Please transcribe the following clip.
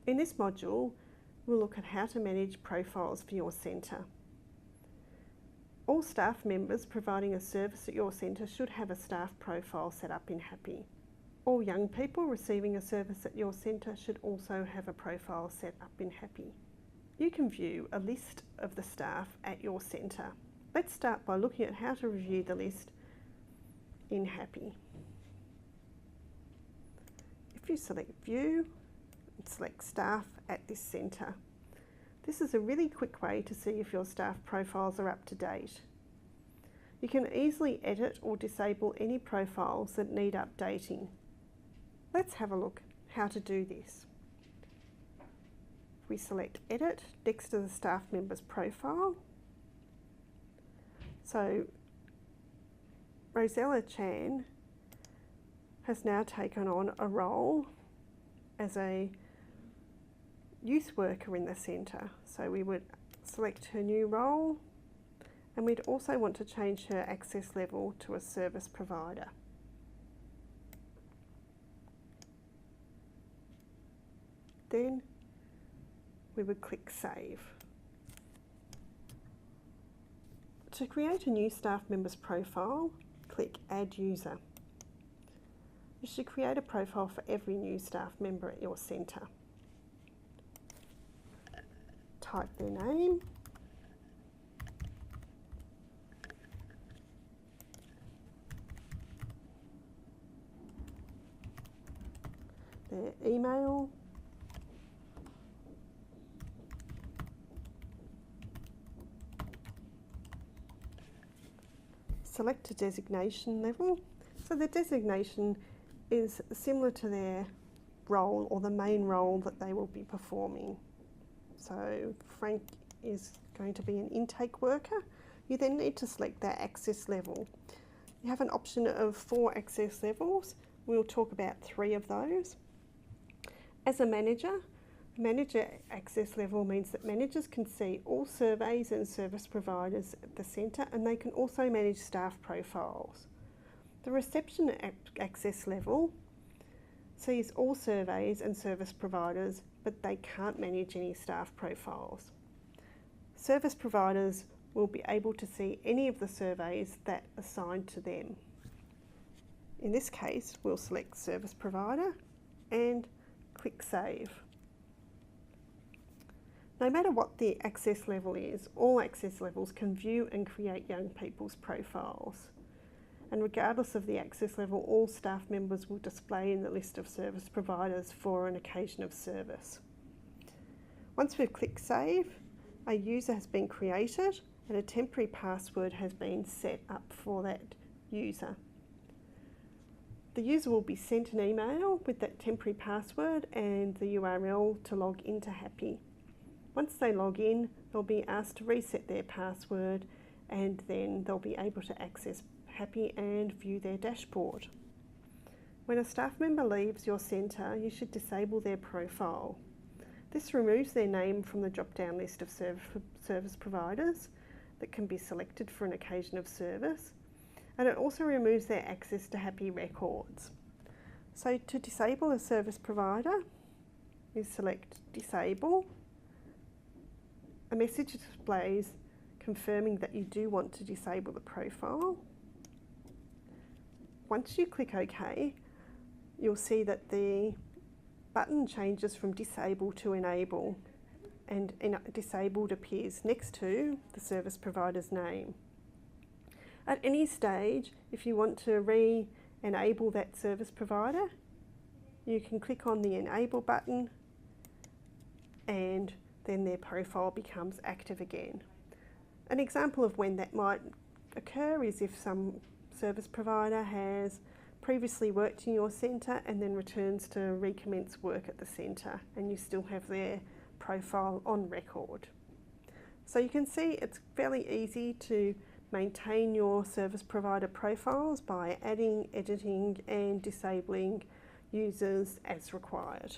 In this module, we'll look at how to manage profiles for your centre. All staff members providing a service at your centre should have a staff profile set up in Happy. All young people receiving a service at your centre should also have a profile set up in Happy. You can view a list of the staff at your centre. Let's start by looking at how to review the list in Happy. If you select View and select Staff at this centre, this is a really quick way to see if your staff profiles are up to date. You can easily edit or disable any profiles that need updating. Let's have a look how to do this. We select Edit next to the staff member's profile. So Rosella Chan has now taken on a role as a youth worker in the centre. So we would select her new role, and we'd also want to change her access level to a service provider. Then we would click Save. To create a new staff member's profile, click Add User. You should create a profile for every new staff member at your centre. Type their name, their email, select a designation level. So the designation is similar to their role or the main role that they will be performing. So Frank is going to be an intake worker. You then need to select their access level. You have an option of 4 access levels. We'll talk about 3 of those. As a manager access level means that managers can see all surveys and service providers at the centre, and they can also manage staff profiles. The reception access level sees all surveys and service providers, but they can't manage any staff profiles. Service providers will be able to see any of the surveys that are assigned to them. In this case, we'll select Service Provider and click Save. No matter what the access level is, all access levels can view and create young people's profiles. And regardless of the access level, all staff members will display in the list of service providers for an occasion of service. Once we've clicked Save, a user has been created and a temporary password has been set up for that user. The user will be sent an email with that temporary password and the URL to log into Happy. Once they log in, they'll be asked to reset their password, and then they'll be able to access Happy and view their dashboard. When a staff member leaves your centre, you should disable their profile. This removes their name from the drop-down list of service providers that can be selected for an occasion of service, and it also removes their access to Happy records. So to disable a service provider, you select Disable. A message displays confirming that you do want to disable the profile. Once you click OK, you'll see that the button changes from Disable to Enable, and Disabled appears next to the service provider's name. At any stage, if you want to re-enable that service provider, you can click on the Enable button, and then their profile becomes active again. An example of when that might occur is if some service provider has previously worked in your centre and then returns to recommence work at the centre, and you still have their profile on record. So you can see it's fairly easy to maintain your service provider profiles by adding, editing and disabling users as required.